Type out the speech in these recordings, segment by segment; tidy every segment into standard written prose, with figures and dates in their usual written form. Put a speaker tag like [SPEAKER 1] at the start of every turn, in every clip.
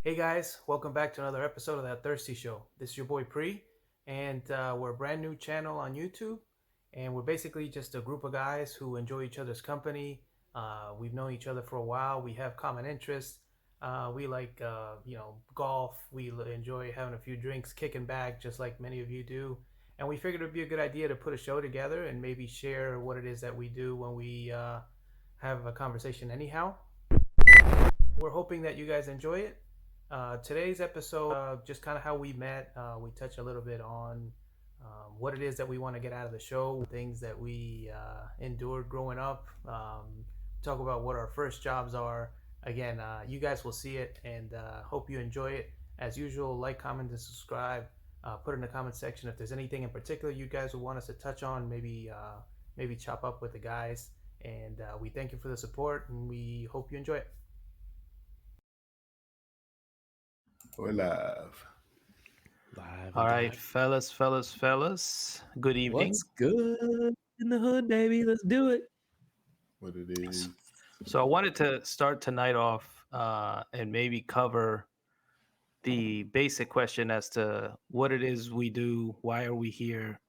[SPEAKER 1] Hey guys, welcome back to another episode of That Thirsty Show. This is your boy Pre, and we're a brand new channel on YouTube, and we're basically just a group of guys who enjoy each other's company. We've known each other for a while. We have common interests. We like, golf. We enjoy having a few drinks, kicking back, just like many of you do. And we figured it would be a good idea to put a show together and maybe share what it is that we do when we have a conversation. Anyhow, we're hoping that you guys enjoy it. Today's episode, just kind of how we met. We touch a little bit on what it is that we want to get out of the show, things that we endured growing up, talk about what our first jobs are. Again, you guys will see it, and hope you enjoy it. As usual, like, comment, and subscribe. Put in the comment section if there's anything in particular you guys would want us to touch on. Maybe chop up with the guys. And we thank you for the support, and we hope you enjoy it.
[SPEAKER 2] We're live.
[SPEAKER 1] All right, fellas. Good evening.
[SPEAKER 3] What's good in the hood, baby? Let's do it.
[SPEAKER 2] What it is.
[SPEAKER 1] So I wanted to start tonight off and maybe cover the basic question as to what it is we do, why are we here,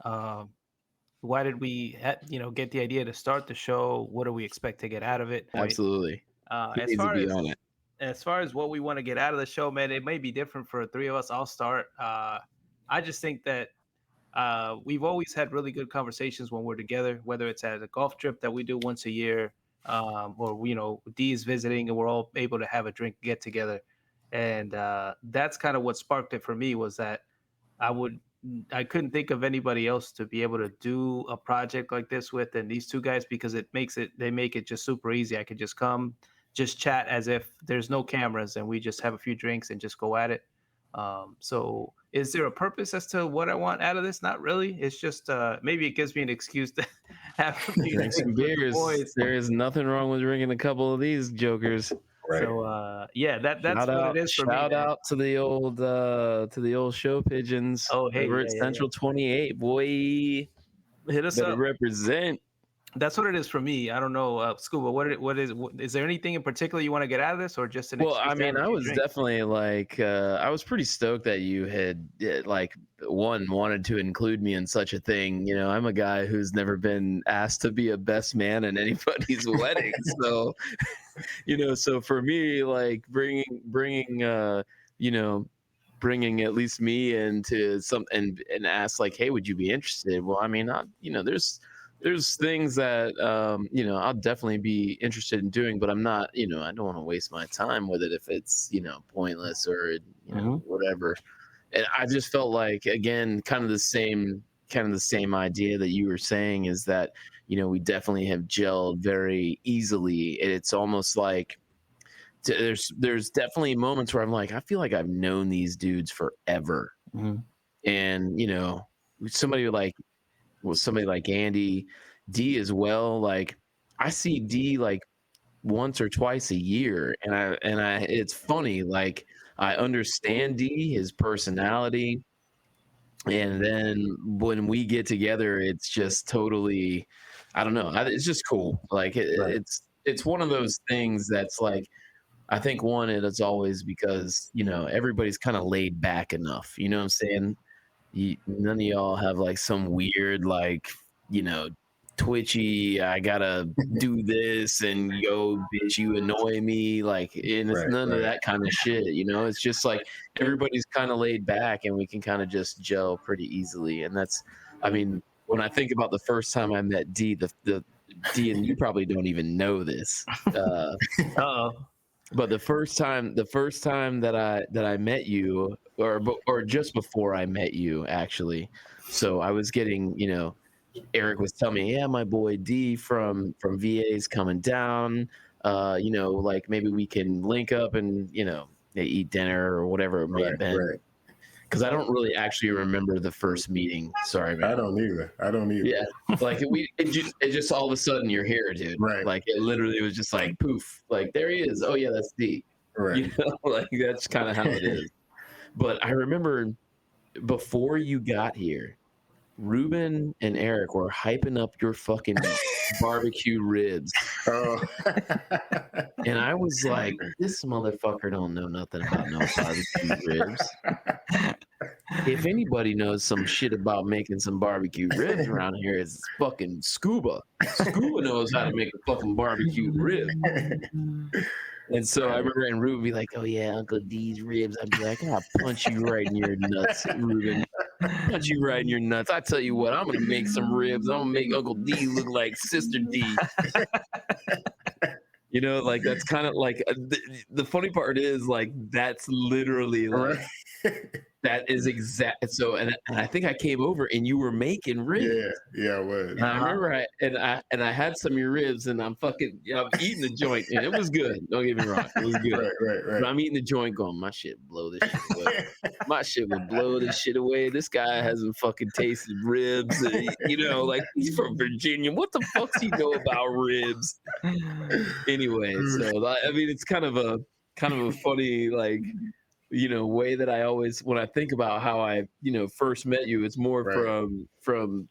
[SPEAKER 1] why did we get the idea to start the show, what do we expect to get out of it?
[SPEAKER 3] Absolutely.
[SPEAKER 1] As far as what we want to get out of the show, man, it may be different for the three of us. I'll start. I just think that we've always had really good conversations when we're together, whether it's at a golf trip that we do once a year, or D is visiting and we're all able to have a drink, get together. And that's kind of what sparked it for me, was that I couldn't think of anybody else to be able to do a project like this with than these two guys, because they make it just super easy. I could just come, just chat as if there's no cameras, and we just have a few drinks and just go at it. So is there a purpose as to what I want out of this? Not really. It's just maybe it gives me an excuse to have a few
[SPEAKER 3] Drink some beers. There is nothing wrong with drinking a couple of these jokers.
[SPEAKER 2] Right.
[SPEAKER 1] So that's what it is for me.
[SPEAKER 3] Shout out to the old show pigeons.
[SPEAKER 1] Oh, hey,
[SPEAKER 3] over at Central 28, boy.
[SPEAKER 1] Hit us
[SPEAKER 3] Better
[SPEAKER 1] up.
[SPEAKER 3] represent.
[SPEAKER 1] That's what it is for me. I don't know, Scuba. What is there anything in particular you want to get out of this, or just an?
[SPEAKER 3] Well, I mean, I was definitely like, I was pretty stoked that you had wanted to include me in such a thing. You know, I'm a guy who's never been asked to be a best man in anybody's wedding, so so for me, like bringing at least me into some and ask like, hey, would you be interested? Well, I mean, there's things that I'll definitely be interested in doing, but I'm not, I don't want to waste my time with it if it's pointless or whatever. And I just felt like, again, kind of the same idea that you were saying, is that we definitely have gelled very easily. It's almost like there's definitely moments where I'm like, I feel like I've known these dudes forever. And somebody like Andy, D as well. Like, I see D like once or twice a year, and I it's funny. Like, I understand D, his personality, and then when we get together, it's just totally, I don't know. It's just cool. Like it's one of those things that's like, I think it's always because everybody's kind of laid back enough. You know what I'm saying? None of y'all have like some weird twitchy, I gotta do this, and bitch, you annoy me, like, and it's none of that kind of shit. It's just like everybody's kind of laid back, and we can kind of just gel pretty easily. And that's, I mean, when I think about the first time I met D, the D, and you probably don't even know this, but the first time that I met you, or just before I met you, actually. So I was getting, Eric was telling me, yeah, my boy D from VA is coming down. Like, maybe we can link up and they eat dinner or whatever it may have been.
[SPEAKER 2] Right.
[SPEAKER 3] Because I don't really actually remember the first meeting. Sorry, man.
[SPEAKER 2] I don't either.
[SPEAKER 3] Yeah, like it just all of a sudden you're here, dude.
[SPEAKER 2] Right.
[SPEAKER 3] Like, it literally was just like poof. Like, there he is. Oh yeah, that's D.
[SPEAKER 2] Right.
[SPEAKER 3] Like, that's kind of how it is. But I remember before you got here, Ruben and Eric were hyping up your fucking barbecue ribs
[SPEAKER 2] Oh.
[SPEAKER 3] And I was like, this motherfucker don't know nothing about no barbecue ribs. If anybody knows some shit about making some barbecue ribs around here, it's fucking Scuba. Scuba knows how to make a fucking barbecue rib. And so I remember, and Ruben would be like, "Oh yeah, Uncle D's ribs." I'd be like, "I'll punch you right in your nuts, Ruben. Punch you right in your nuts. I tell you what, I'm gonna make some ribs. I'm gonna make Uncle D look like Sister D." You know, like that's kind of like the funny part is like that's literally like that is exact. So and I think I came over and you were making ribs.
[SPEAKER 2] Yeah, it was.
[SPEAKER 3] And I remember I had some of your ribs and I'm eating the joint and it was good. Don't get me wrong, it was good.
[SPEAKER 2] Right.
[SPEAKER 3] But I'm eating the joint going, my shit blow this shit away. My shit would blow this shit away. This guy hasn't fucking tasted ribs. You know, like he's from Virginia. What the fuck's he know about ribs? Anyway, so I mean, it's kind of a funny like way that I always when I think about how I first met you, it's more from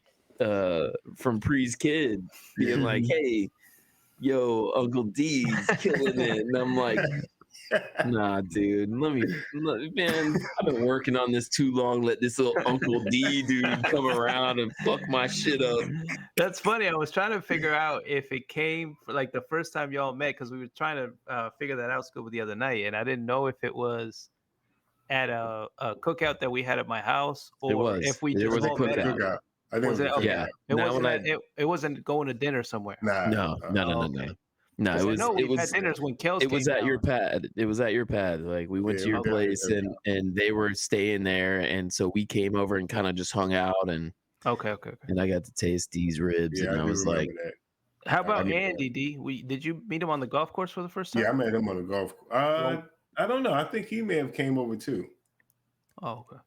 [SPEAKER 3] Pre's kid being like, hey, yo, Uncle D's killing it, and I'm like, nah, dude, man, I've been working on this too long. Let this little Uncle D dude come around and fuck my shit up.
[SPEAKER 1] That's funny. I was trying to figure out if it came like the first time y'all met because we were trying to figure that out Scuba the other night, and I didn't know if it was at a cookout that we had at my house or if we just all met.
[SPEAKER 2] Cookout. I think
[SPEAKER 1] Was it? Okay.
[SPEAKER 2] Yeah.
[SPEAKER 1] It wasn't going to dinner somewhere.
[SPEAKER 2] No.
[SPEAKER 3] No, it was
[SPEAKER 1] had dinners when Kels
[SPEAKER 3] it was
[SPEAKER 1] came
[SPEAKER 3] at
[SPEAKER 1] down.
[SPEAKER 3] your pad. It was at your pad. Like we went to your place and they were staying there, and so we came over and kind of just hung out and
[SPEAKER 1] okay.
[SPEAKER 3] And I got to taste these ribs, and I was like,
[SPEAKER 2] that.
[SPEAKER 1] "How about Andy D? Did you meet him on the golf course for the first time?"
[SPEAKER 2] Yeah, I met him on the golf course. I don't know. I think he may have came over too.
[SPEAKER 1] Oh, okay.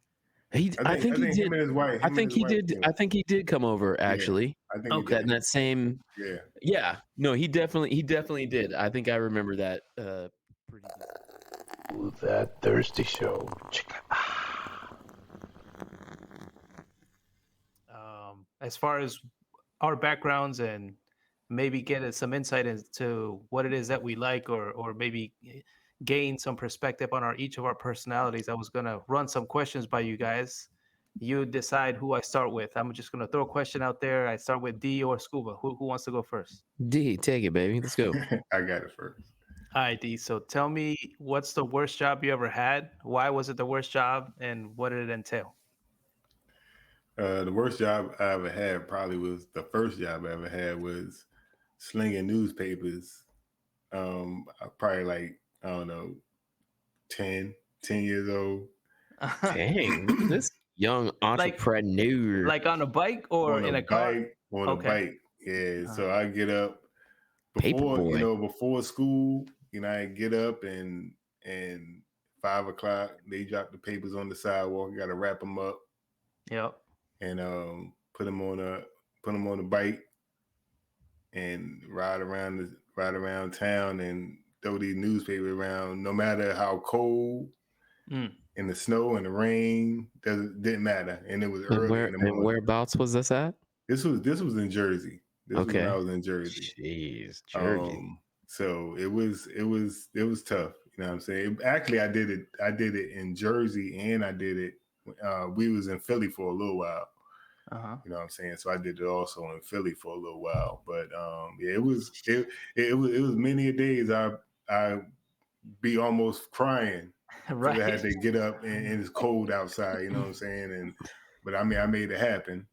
[SPEAKER 3] I think he did.
[SPEAKER 2] Him and his wife,
[SPEAKER 3] I think he did. I think he did come over actually.
[SPEAKER 2] I think
[SPEAKER 1] okay.
[SPEAKER 3] In that same. Yeah. No, he definitely did. I think I remember that. Pretty
[SPEAKER 1] good. That Thirsty Show. As far as our backgrounds and maybe get some insight into what it is that we like, or maybe gain some perspective on each of our personalities, I was gonna run some questions by you guys. You decide who I start with. I'm just gonna throw a question out there. I start with D or Scuba. Who wants to go first?
[SPEAKER 3] D, take it, baby. Let's go.
[SPEAKER 2] I got it first.
[SPEAKER 1] All right, D. So tell me, what's the worst job you ever had? Why was it the worst job, and what did it entail?
[SPEAKER 2] The worst job I ever had probably was the first job I ever had was slinging newspapers. Probably like, I don't know, 10 years old.
[SPEAKER 3] Dang, this young entrepreneur.
[SPEAKER 1] Like on a bike or in a car?
[SPEAKER 2] On a bike. Yeah. So I get up before school, I get up and 5 o'clock, they drop the papers on the sidewalk. You got to wrap them up.
[SPEAKER 1] Yep.
[SPEAKER 2] And put them on a bike and ride around town and throw these newspapers around. No matter how cold, in the snow and the rain, didn't matter. And it was early in the morning.
[SPEAKER 3] And whereabouts was this at?
[SPEAKER 2] This was in Jersey. Was when I was in Jersey.
[SPEAKER 3] Jeez, Jersey.
[SPEAKER 2] So it was tough. You know what I'm saying? Actually, I did it in Jersey, and I did it. We was in Philly for a little while. You know what I'm saying? So I did it also in Philly for a little while. But it was many a days I be almost crying.
[SPEAKER 1] Right.
[SPEAKER 2] I had to get up and it's cold outside. You know what I'm saying? But I mean, I made it happen.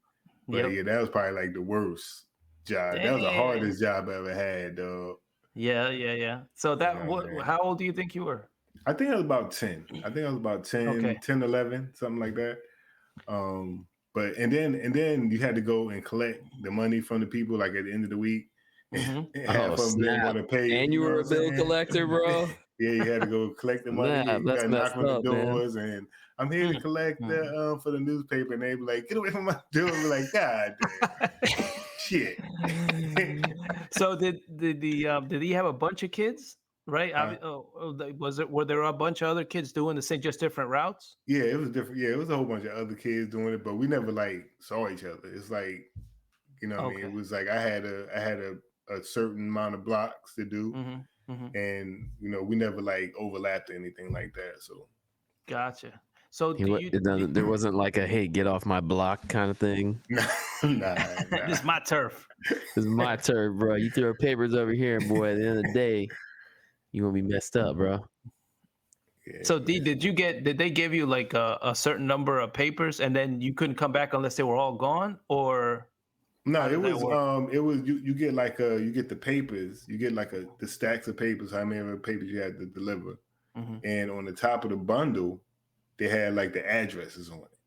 [SPEAKER 2] But yeah, that was probably like the worst job. That was the hardest job I ever had, dog.
[SPEAKER 1] Yeah. So how old do you think you were?
[SPEAKER 2] I think I was about 10. I think I was about 10, 10, 11, something like that. But and then you had to go and collect the money from the people like at the end of the week.
[SPEAKER 3] Oh, snap.
[SPEAKER 2] To pay,
[SPEAKER 3] and you were a bill collector, bro.
[SPEAKER 2] Yeah, you had to go collect the money. You got to knock on the doors, and I'm here to collect the for the newspaper, and they be like, "Get away from my door!" We're like, "God damn, shit."
[SPEAKER 1] So did he have a bunch of kids? Right? Were there a bunch of other kids doing the same, just different routes?
[SPEAKER 2] Yeah, it was different. Yeah, it was a whole bunch of other kids doing it, but we never like saw each other. It's like, I mean, it was like I had a a certain amount of blocks to do, and we never like overlapped or anything like that. So,
[SPEAKER 1] gotcha. So
[SPEAKER 3] there wasn't like a hey, get off my block kind of thing.
[SPEAKER 2] nah.
[SPEAKER 1] This is my turf.
[SPEAKER 3] This is my turf, bro. You throw papers over here, boy. At the end of the day, you gonna be messed up, bro.
[SPEAKER 1] Yeah, so did they give you like a certain number of papers and then you couldn't come back unless they were all gone, or
[SPEAKER 2] no, it was you get like you get the papers, you get like the stacks of papers, how many papers you had to deliver, and on the top of the bundle they had like the addresses on it.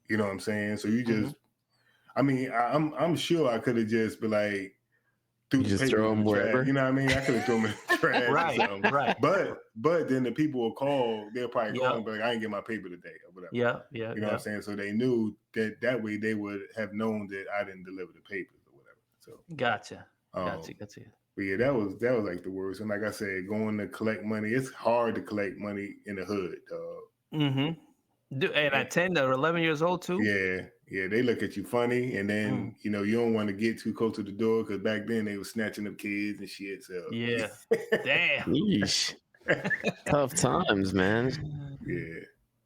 [SPEAKER 2] You know what I'm saying? So you just I mean, I'm sure I could have just been like
[SPEAKER 3] throw them wherever.
[SPEAKER 2] Trash. You know what I mean? I could have thrown them in the trash
[SPEAKER 1] right,
[SPEAKER 2] or something.
[SPEAKER 1] Right.
[SPEAKER 2] But then the people will call. They'll probably call and be like, "I didn't get my paper today," or whatever.
[SPEAKER 1] Yeah.
[SPEAKER 2] You know what I'm saying? So they knew that way they would have known that I didn't deliver the papers or whatever. So
[SPEAKER 1] gotcha. Gotcha.
[SPEAKER 2] But yeah, that was like the worst. And like I said, going to collect money, it's hard to collect money in the hood, dog.
[SPEAKER 1] And at 10 or 11 years old too.
[SPEAKER 2] Yeah, they look at you funny, and then you don't want to get too close to the door because back then they were snatching up kids and shit. So
[SPEAKER 1] yeah, damn,
[SPEAKER 3] tough times, man.
[SPEAKER 2] Yeah,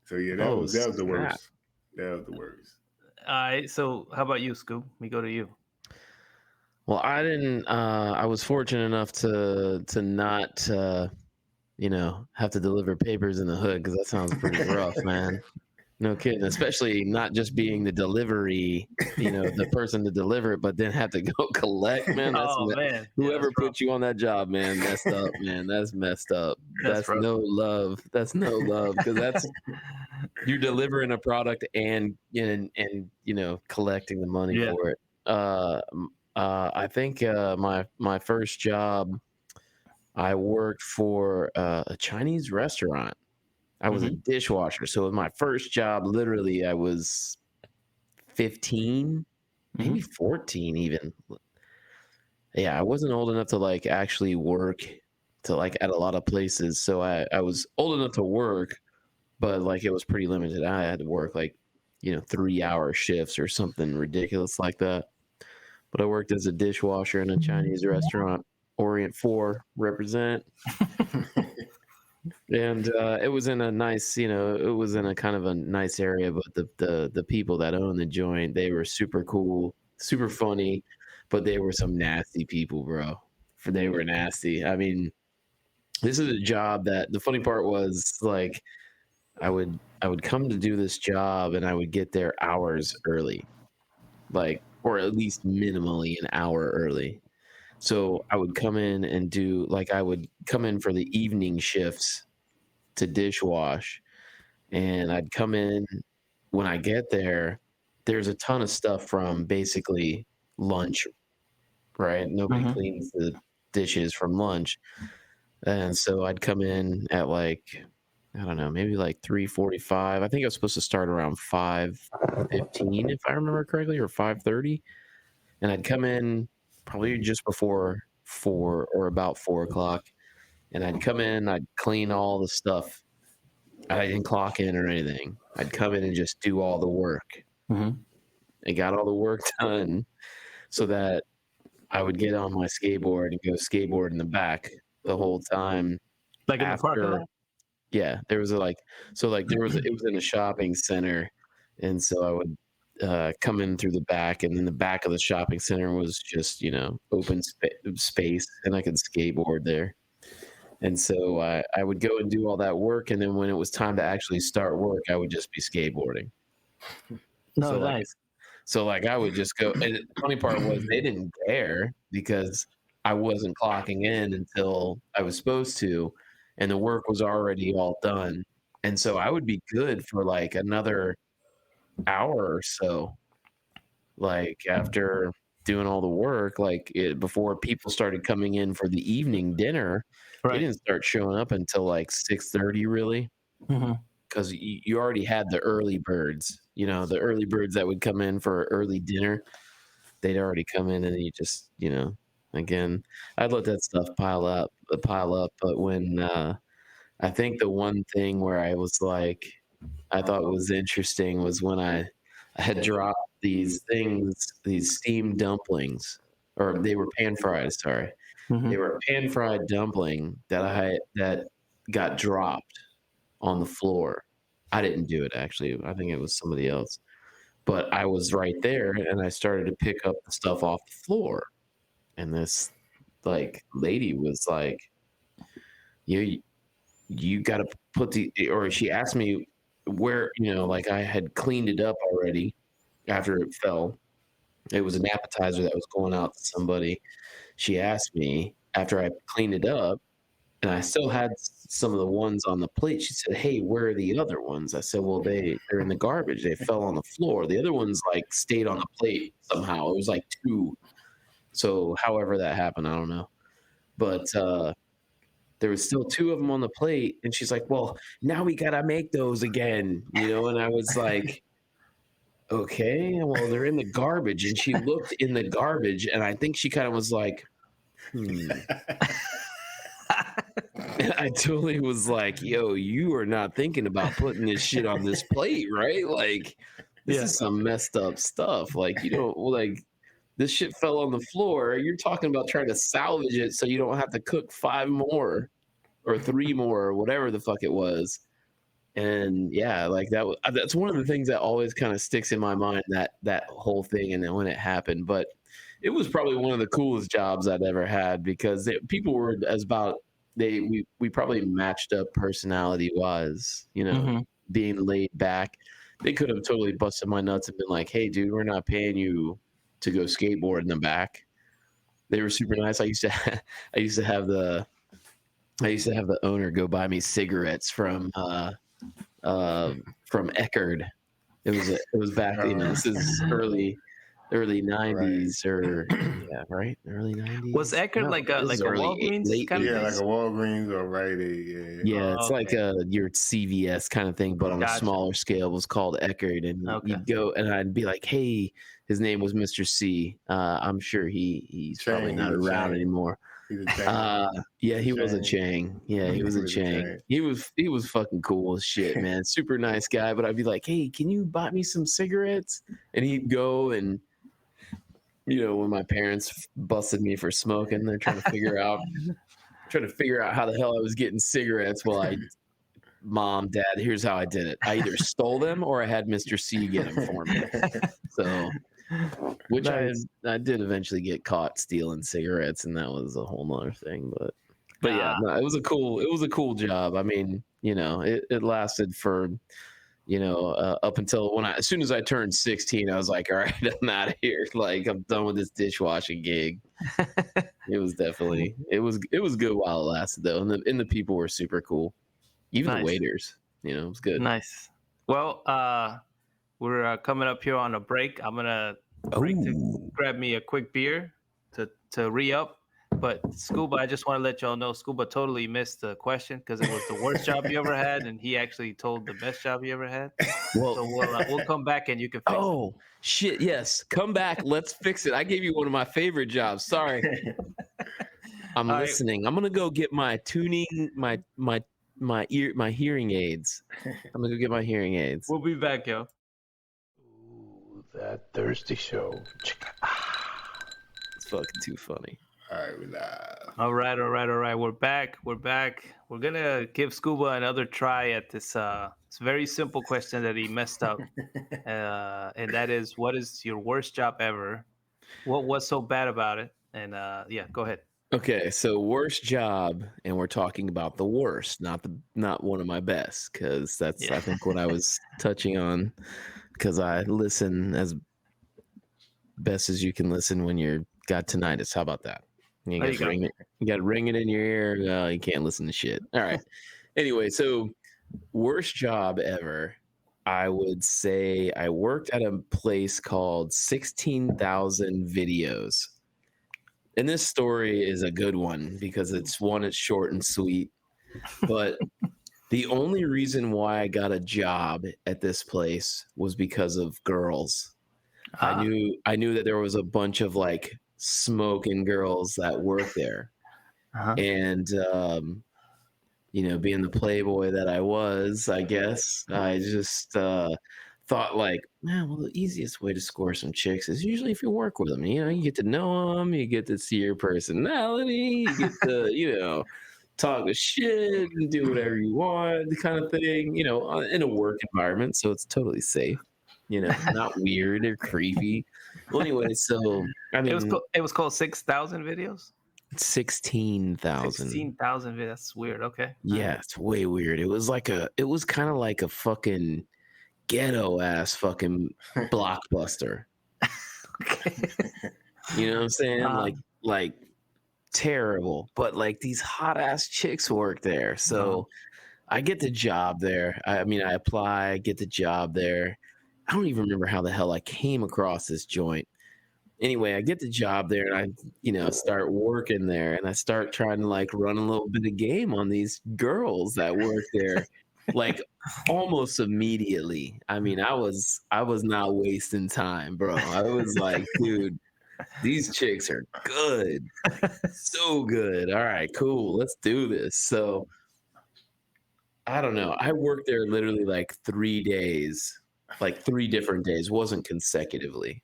[SPEAKER 2] so yeah, that was the worst. That was the worst.
[SPEAKER 1] All right, so how about you, Scoop? We go to you.
[SPEAKER 3] Well, I didn't. I was fortunate enough to not, have to deliver papers in the hood because that sounds pretty rough, man. No kidding, especially not just being the delivery, the person to deliver it, but then have to go collect, man.
[SPEAKER 1] Man.
[SPEAKER 3] Whoever put you on that job, man, messed up, man. That's messed up. That's no love. That's no love because you're delivering a product and collecting the money for it. I think my first job, I worked for a Chinese restaurant. I was a dishwasher. So with my first job, literally, I was 15, maybe 14 even. Yeah, I wasn't old enough to like actually work to like at a lot of places. So I was old enough to work, but like it was pretty limited. I had to work like, 3-hour shifts or something ridiculous like that. But I worked as a dishwasher in a Chinese restaurant, Orient 4, represent. And it was in a nice, it was in a kind of a nice area, but the people that owned the joint, they were super cool, super funny, but they were some nasty people, bro. They were nasty. I mean, this is a job that the funny part was like, I would come to do this job and I would get there hours early, like, or at least minimally an hour early. So I would come in and I would come in for the evening shifts to dishwash, and I'd come in. When I get there, there's a ton of stuff from basically lunch, right? Nobody cleans the dishes from lunch. And so I'd come in at like, I don't know, maybe like 3:45. I think I was supposed to start around 5:15, if I remember correctly, or 5:30. And I'd come in probably just before 4 or about 4 o'clock. And I'd come in, I'd clean all the stuff. I didn't clock in or anything. I'd come in and just do all the work. I got all the work done so that I would get on my skateboard and go skateboard in the back the whole time.
[SPEAKER 1] Like in the parking lot?
[SPEAKER 3] Yeah, there was it was in a shopping center. And so I would come in through the back, and then the back of the shopping center was just, open space, and I could skateboard there. And so I would go and do all that work, and then when it was time to actually start work, I would just be skateboarding.
[SPEAKER 1] No, nice.
[SPEAKER 3] So I would just go, and the funny part was they didn't care because I wasn't clocking in until I was supposed to, and the work was already all done. And so I would be good for like another hour or so, like after doing all the work, before people started coming in for the evening dinner. They didn't start showing up until like 6:30, really, because you already had the early birds. The early birds that would come in for early dinner, they'd already come in, and you just, again, I'd let that stuff pile up. But when I think the one thing where I was like, I thought was interesting was when I had dropped these steamed dumplings or they were pan fried. Sorry, they were pan fried dumpling that got dropped on the floor. I didn't do it actually. I think it was somebody else. But I was right there, and I started to pick up the stuff off the floor, and this like lady was like, you got to put or she asked me where, like I had cleaned it up already after it fell. It was an appetizer that was going out to somebody. She asked me after I cleaned it up, and I still had some of the ones on the plate. She said, "Hey, where are the other ones?" I said, "Well, they're in the garbage. They fell on the floor. The other ones like stayed on the plate somehow. It was like 2. So however that happened, I don't know. But there was still 2 of them on the plate, and she's like, "Well, now we gotta make those again," And I was like, "Okay, well, they're in the garbage." And she looked in the garbage, and I think she kind of was like, And I totally was like, "Yo, you are not thinking about putting this shit on this plate, right? Like, this is some messed up stuff. Like, like." This shit fell on the floor. You're talking about trying to salvage it so you don't have to cook 5 more or 3 more or whatever the fuck it was. And yeah, like that's one of the things that always kind of sticks in my mind, that whole thing, and then when it happened. But it was probably one of the coolest jobs I'd ever had, because people were we probably matched up personality wise, being laid back. They could have totally busted my nuts and been like, "Hey, dude, we're not paying you to go skateboard in the back." They were super nice. I used to have the owner go buy me cigarettes from Eckerd. It was back, this is early 90s, or right, early 90s.
[SPEAKER 1] Was Eckerd like a Walgreens kind of thing?
[SPEAKER 2] like a Walgreens or Rite Aid.
[SPEAKER 3] Yeah, it's like your CVS kind of thing, but on a smaller scale. It was called Eckerd, and you'd go, and I'd be like, "Hey," his name was Mr. C. I'm sure he's probably not around anymore. Yeah, he was a Chang. Yeah, he was a Chang. He was fucking cool as shit, man. Super nice guy. But I'd be like, "Hey, can you buy me some cigarettes?" And he'd go, and when my parents busted me for smoking, they're trying to figure out how the hell I was getting cigarettes. Well, Mom, Dad, here's how I did it. I either stole them or I had Mr. C get them for me. So, which nice. I did eventually get caught stealing cigarettes, and that was a whole nother thing. But yeah, no, it was a cool job. I mean, it lasted for, up until as soon as I turned 16, I was like, all right, I'm out of here. Like, I'm done with this dishwashing gig. It was definitely, it was good while it lasted though. And the people were super cool. Even the waiters, it was good.
[SPEAKER 1] Nice. Well, we're coming up here on a break. I'm going to grab me a quick beer to re-up. But Scuba, I just want to let y'all know, Scuba totally missed the question because it was the worst job you ever had, and he actually told the best job you ever had. Well, so we'll come back and you can fix it.
[SPEAKER 3] Oh, shit, yes. Come back. Let's fix it. I gave you one of my favorite jobs. Sorry. I'm listening. Right. I'm going to go get my tuning, my hearing aids. I'm going to go get my hearing aids.
[SPEAKER 1] We'll be back, yo.
[SPEAKER 4] Ooh, that thirsty show.
[SPEAKER 3] It's fucking too funny.
[SPEAKER 2] All right, we live.
[SPEAKER 1] All right. We're back. We're gonna give Scuba another try at this. It's a very simple question that he messed up, and that is, what is your worst job ever? What was so bad about it? And go ahead.
[SPEAKER 3] Okay, so worst job, and we're talking about the worst, not one of my best, because that's I think what I was touching on, because I listen as best as you can listen when you're got tinnitus. How about that? You got to ring it in your ear. No, you can't listen to shit. All right. Anyway, so worst job ever. I would say I worked at a place called 16,000 Videos. And this story is a good one because it's short and sweet. But the only reason why I got a job at this place was because of girls. I knew that there was a bunch of like smoking girls that worked there. And being the playboy that I was, I guess I just thought like, man, well, the easiest way to score some chicks is usually if you work with them. You know, you get to know them, you get to see your personality, you get to, you know, talk the shit and do whatever you want, the kind of thing, you know, in a work environment. So it's totally safe, you know, not weird or creepy. Well, anyway, so I mean,
[SPEAKER 1] it was called 6,000 videos.
[SPEAKER 3] 16,000.
[SPEAKER 1] 16,000 videos. That's weird. Okay.
[SPEAKER 3] Yeah, it's way weird. It was kind of like a fucking ghetto ass fucking Blockbuster.
[SPEAKER 1] Okay.
[SPEAKER 3] You know what I'm saying? Like terrible. But like these hot ass chicks work there. So I get the job there. I mean, I apply, I get the job there. I don't even remember how the hell I came across this joint. Anyway, I get the job there and I, you know, start working there and I start trying to like run a little bit of game on these girls that work there. Like almost immediately. I mean, I was not wasting time, bro. I was like, dude, these chicks are good. So good. All right, cool. Let's do this. So I don't know. I worked there literally like 3 days, like 3 different days, wasn't consecutively,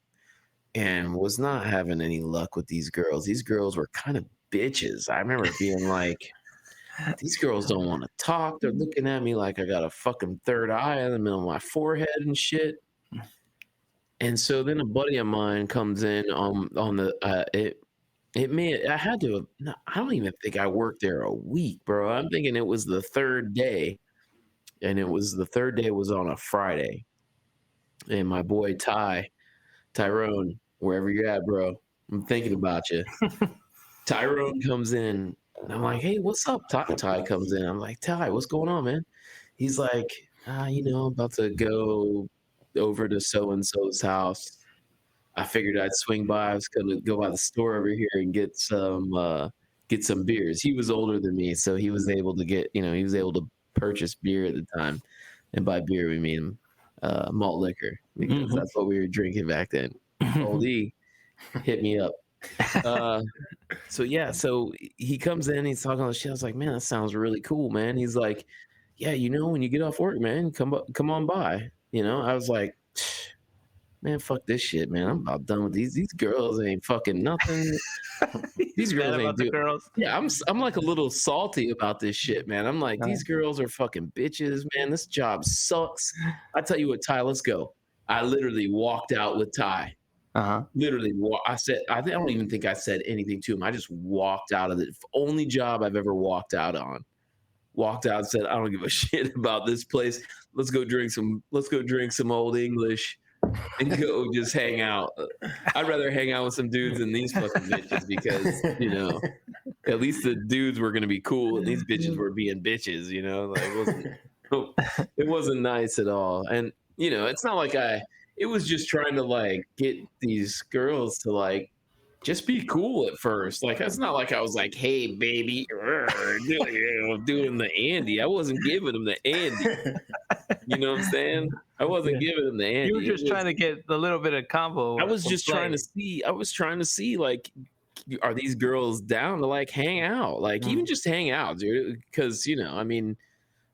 [SPEAKER 3] and was not having any luck with these girls. These girls were kind of bitches. I remember being like, these girls don't want to talk. They're looking at me like I got a fucking third eye in the middle of my forehead and shit. And so then a buddy of mine comes in on the I had to. I don't even think I worked there a week, bro. I'm thinking it was the third day, and the third day was on a Friday. And my boy Tyrone, wherever you're at, bro, I'm thinking about you. Tyrone comes in. And I'm like, hey, what's up? Ty comes in. I'm like, Ty, what's going on, man? He's like, you know, I'm about to go over to so-and-so's house. I figured I'd swing by. I was going to go by the store over here and get some beers. He was older than me, so he was able to purchase beer at the time. And by beer, we mean malt liquor, because that's what we were drinking back then. Old E hit me up. So he comes in, he's talking all this shit. I was like, man, that sounds really cool, man. He's like, yeah, you know, when you get off work, man, come on by. You know, I was like, man, fuck this shit, man. I'm about done with these girls. Ain't fucking nothing. These girls ain't doing. Girls. Yeah, I'm like a little salty about this shit, man. I'm like, these girls are fucking bitches, man. This job sucks. I tell you what, Ty, let's go. I literally walked out with Ty. Literally, I don't even think I said anything to him. I just walked out of the only job I've ever walked out on. Walked out and said, I don't give a shit about this place. Let's go drink some Old English and go just hang out. I'd rather hang out with some dudes than these fucking bitches, because, you know, at least the dudes were gonna be cool and these bitches were being bitches, you know. Like it wasn't nice at all. And, you know, it's not like it was just trying to like get these girls to like just be cool at first. Like, it's not like I was like, hey baby, doing the Andy. I wasn't giving them the Andy. You know what I'm saying? I wasn't giving them the Andy.
[SPEAKER 1] You were just trying to get a little bit of combo.
[SPEAKER 3] I was just trying to see like, are these girls down to like hang out? Like even just hang out, dude. Because, you know, I mean,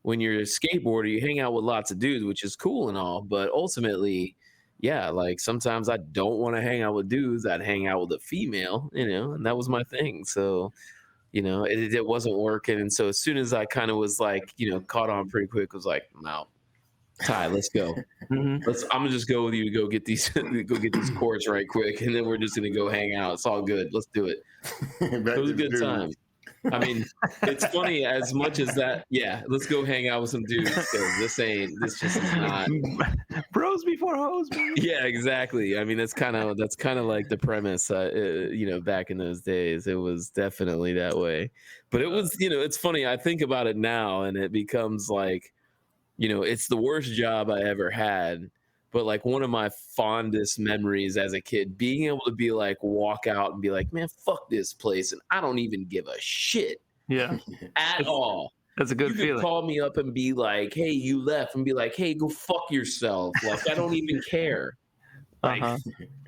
[SPEAKER 3] when you're a skateboarder, you hang out with lots of dudes, which is cool and all, but ultimately, yeah, like sometimes I don't want to hang out with dudes. I'd hang out with a female, you know, and that was my thing. So, you know, it wasn't working. And so as soon as I kind of was like, you know, caught on pretty quick, was like, no, Ty, let's go. I'm gonna just go with you to go get these courts right quick, and then we're just gonna go hang out. It's all good. Let's do it. It was a good time. I mean, it's funny as much as that. Yeah, let's go hang out with some dudes, because this just is not
[SPEAKER 1] bros before hoes, man.
[SPEAKER 3] Yeah, exactly. I mean, that's kind of like the premise. You know, back in those days, it was definitely that way. But it was, you know, it's funny. I think about it now, and it becomes like, you know, it's the worst job I ever had. But like one of my fondest memories as a kid, being able to be like, walk out and be like, man, fuck this place, and I don't even give a shit.
[SPEAKER 1] Yeah,
[SPEAKER 3] at all.
[SPEAKER 1] That's a good
[SPEAKER 3] you
[SPEAKER 1] feeling.
[SPEAKER 3] Could call me up and be like, hey, you left, and be like, hey, go fuck yourself. Like, I don't even care. Like,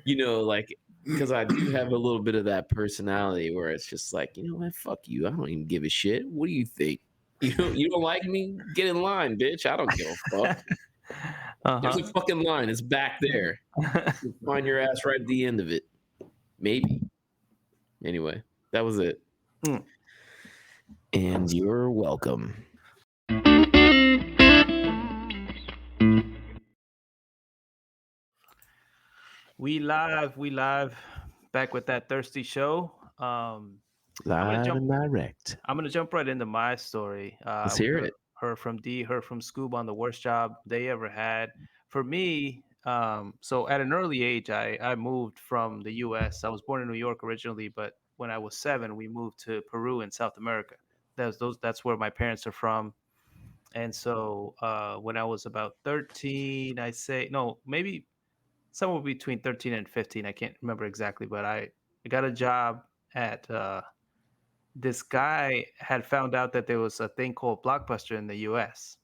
[SPEAKER 3] you know, like, because I do have a little bit of that personality where it's just like, you know what, fuck you. I don't even give a shit. What do you think? You don't like me? Get in line, bitch. I don't give a fuck. There's a fucking line. It's back there. You'll find your ass right at the end of it. Maybe. Anyway, that was it. And you're welcome.
[SPEAKER 1] We live. Back with that thirsty show.
[SPEAKER 3] Live and direct.
[SPEAKER 1] I'm gonna jump right into my story.
[SPEAKER 3] Let's hear it.
[SPEAKER 1] Heard from D, heard from Scoob on the worst job they ever had. For me, so at an early age, I moved from the U.S. I was born in New York originally, but when I was 7, we moved to Peru in South America. That's where my parents are from. And so when I was about 13, I say no, maybe somewhere between 13 and 15. I can't remember exactly, but I got a job at this guy had found out that there was a thing called Blockbuster in the US,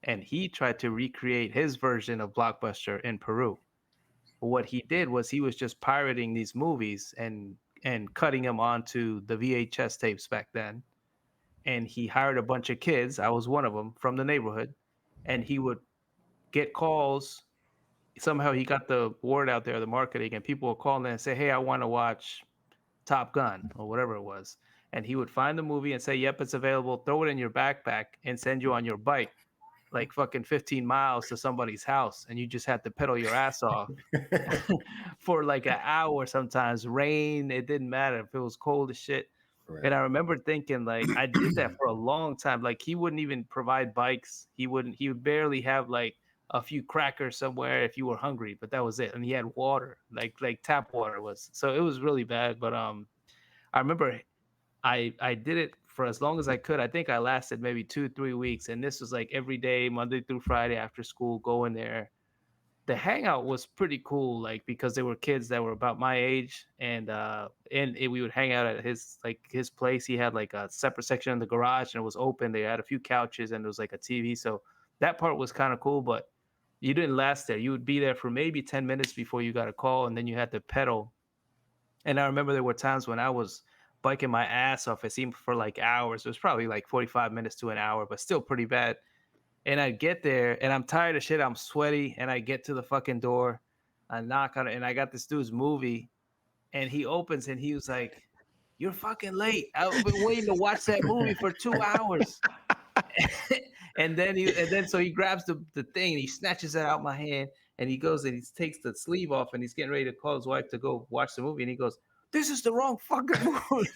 [SPEAKER 1] and he tried to recreate his version of Blockbuster in Peru. But what he did was he was just pirating these movies and cutting them onto the VHS tapes back then. And he hired a bunch of kids. I was one of them from the neighborhood, and he would get calls. Somehow he got the word out there, the marketing, and people would call in and say, "Hey, I want to watch Top Gun," or whatever it was. And he would find the movie and say, "Yep, it's available. Throw it in your backpack and send you on your bike like fucking 15 miles to somebody's house." And you just had to pedal your ass off for like an hour sometimes. Rain, it didn't matter if it was cold as shit. Right. And I remember thinking, like, I did that for a long time. Like, he wouldn't even provide bikes. He would barely have like a few crackers somewhere if you were hungry, but that was it. And he had water, like tap water was. So it was really bad. But I remember I did it for as long as I could. I think I lasted maybe 2-3 weeks, and this was like every day, Monday through Friday after school, going there. The hangout was pretty cool, like because there were kids that were about my age, and we would hang out at his place. He had like a separate section in the garage, and it was open. They had a few couches, and there was like a TV. So that part was kind of cool, but you didn't last there. You would be there for maybe 10 minutes before you got a call, and then you had to pedal. And I remember there were times when I was biking my ass off. It seemed for like hours. It was probably like 45 minutes to an hour, but still pretty bad. And I get there and I'm tired of shit. I'm sweaty. And I get to the fucking door. I knock on it and I got this dude's movie. And he opens and he was like, "You're fucking late. I've been waiting to watch that movie for 2 hours." and then so he grabs the thing and he snatches it out my hand and he goes and he takes the sleeve off and he's getting ready to call his wife to go watch the movie. And he goes, "This is the wrong fucking movie."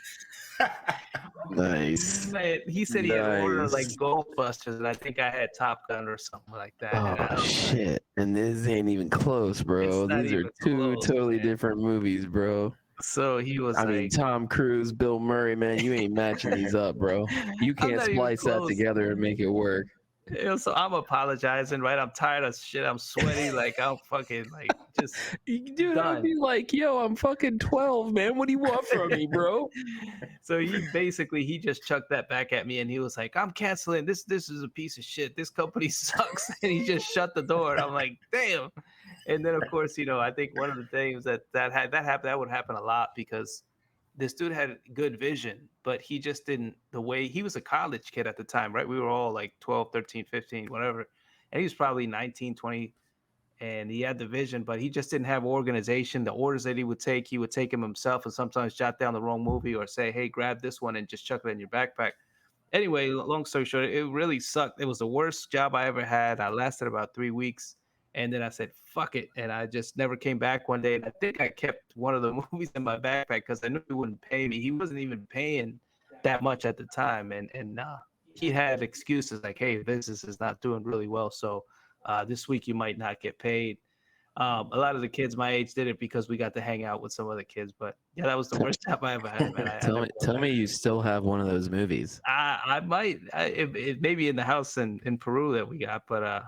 [SPEAKER 3] Nice.
[SPEAKER 1] Man, he said he had ordered like Ghostbusters, and I think I had Top Gun or something like that.
[SPEAKER 3] Oh shit! And this ain't even close, bro. These are two totally different movies, bro.
[SPEAKER 1] So he was.
[SPEAKER 3] I mean, Tom Cruise, Bill Murray, man, you ain't matching these up, bro. You can't splice that together and make it work.
[SPEAKER 1] So I'm apologizing, right? I'm tired of shit. I'm sweaty, like I'm fucking like just.
[SPEAKER 3] Dude, I'd be like, "Yo, I'm fucking 12, man. What do you want from me, bro?"
[SPEAKER 1] So he just chucked that back at me, and he was like, "I'm canceling this. This is a piece of shit. This company sucks." And he just shut the door. And I'm like, "Damn." And then of course, I think one of the things that would happen a lot because this dude had good vision, but he just didn't, the way he was a college kid at the time, right? We were all like 12, 13, 15, whatever. And he was probably 19, 20, and he had the vision, but he just didn't have organization. The orders that he would take them himself and sometimes jot down the wrong movie or say, "Hey, grab this one and just chuck it in your backpack." Anyway, long story short, it really sucked. It was the worst job I ever had. I lasted about 3 weeks. And then I said, "Fuck it." And I just never came back one day. And I think I kept one of the movies in my backpack because I knew he wouldn't pay me. He wasn't even paying that much at the time. And he had excuses like, "Hey, business is not doing really well. So this week you might not get paid." A lot of the kids my age did it because we got to hang out with some other kids. But yeah, that was the worst job I ever had, man.
[SPEAKER 3] Tell me you still have one of those movies.
[SPEAKER 1] I might. It may be in the house in Peru that we got, but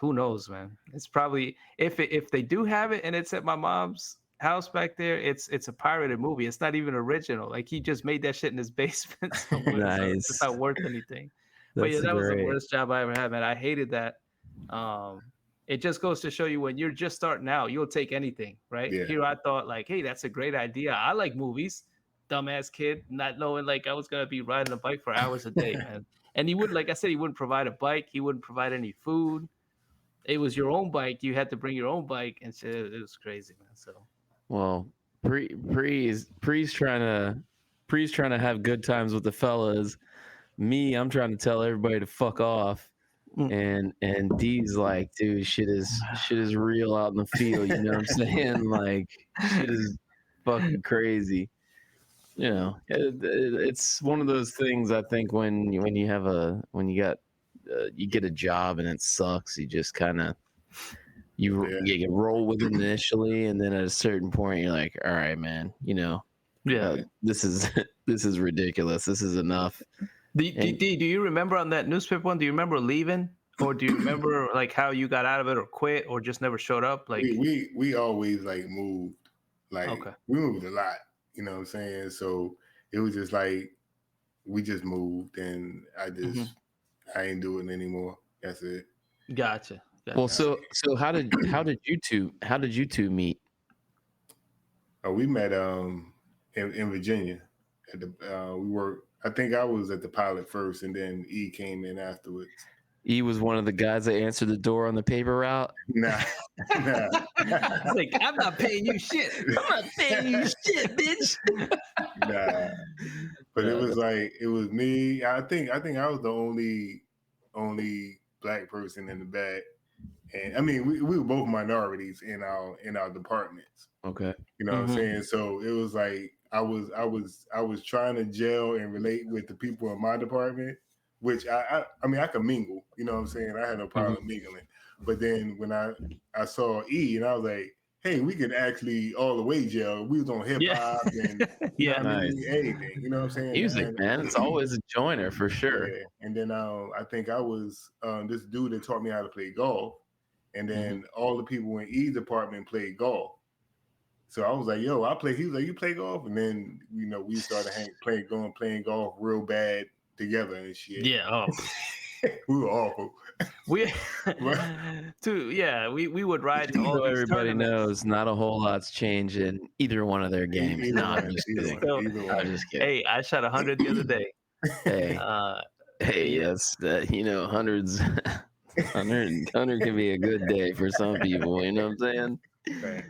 [SPEAKER 1] who knows, man? It's probably if they do have it and it's at my mom's house back there, it's a pirated movie. It's not even original. Like he just made that shit in his basement somewhere.
[SPEAKER 3] Nice.
[SPEAKER 1] So it's not worth anything. But yeah, that was the worst job I ever had, man. I hated that. It just goes to show you when you're just starting out, you'll take anything, right? Yeah. Here I thought like, "Hey, that's a great idea. I like movies." Dumbass kid, not knowing like I was gonna be riding a bike for hours a day, man. And he wouldn't, like I said, he wouldn't provide a bike. He wouldn't provide any food.
[SPEAKER 5] it was your own bike. You had to bring your own bike, and so it was crazy, man. So
[SPEAKER 3] Well, Pre's trying to have good times with the fellas. Me, I'm trying to tell everybody to fuck off. And D's like, dude, shit is real out in the field. You know what I'm saying? Like, shit is fucking crazy. You know, it's one of those things. I think when you get a job and it sucks, you just kind of you get roll with it initially, and then at a certain point, you're like, all right, man, this is this is ridiculous. This is enough.
[SPEAKER 5] Do you remember on that newspaper one? Do you remember leaving, or do you remember like how you got out of it, or quit, or just never showed up? Like
[SPEAKER 2] we always like moved, like we moved a lot. You know what I'm saying? So it was just like we just moved, and I ain't doing it anymore. That's it.
[SPEAKER 5] Gotcha.
[SPEAKER 3] Well, so how did you two meet?
[SPEAKER 2] Oh, we met in Virginia. At the we were. I think I was at the pilot first, and then E came in afterwards.
[SPEAKER 3] E was one of the guys that answered the door on the paper route.
[SPEAKER 2] Nah.
[SPEAKER 5] It's like, I'm not paying you shit. I'm not paying you shit, bitch.
[SPEAKER 2] Nah. But it was me. I think I was the only black person in the back. And I mean, we were both minorities in our departments.
[SPEAKER 3] Okay.
[SPEAKER 2] You know what I'm saying? So it was like I was trying to gel and relate with the people in my department, which I mean I could mingle. You know what I'm saying? I had no problem mingling. But then when I saw E, and I was like, hey, we could actually all the way gel. We was on hip hop and anything. You know what I'm saying?
[SPEAKER 3] Music, man. It's always a joiner for sure.
[SPEAKER 2] Yeah. And then I think I was this dude that taught me how to play golf. And then all the people in E's department played golf. So I was like, yo, I play. He was like, you play golf? And then, we started playing golf real bad together and shit.
[SPEAKER 5] Yeah. Oh.
[SPEAKER 2] We were awful.
[SPEAKER 5] We would ride to all these
[SPEAKER 3] everybody knows not a whole lot's changed in either one of their games. No, I'm just kidding. I'm just kidding.
[SPEAKER 5] Hey, I shot 100 the other day.
[SPEAKER 3] Hey, yes, hundreds. 100 can be a good day for some people. You know what I'm saying?
[SPEAKER 2] Right.